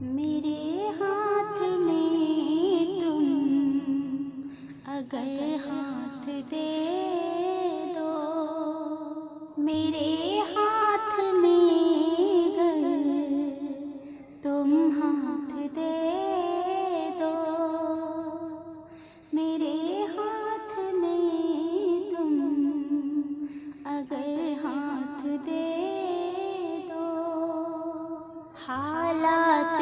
मेरे हाथ में तुम अगर हाथ दे दो, मेरे हाथ में अगर तुम हाथ दे दो, मेरे हाथ में तुम अगर हाथ दे दो, हालात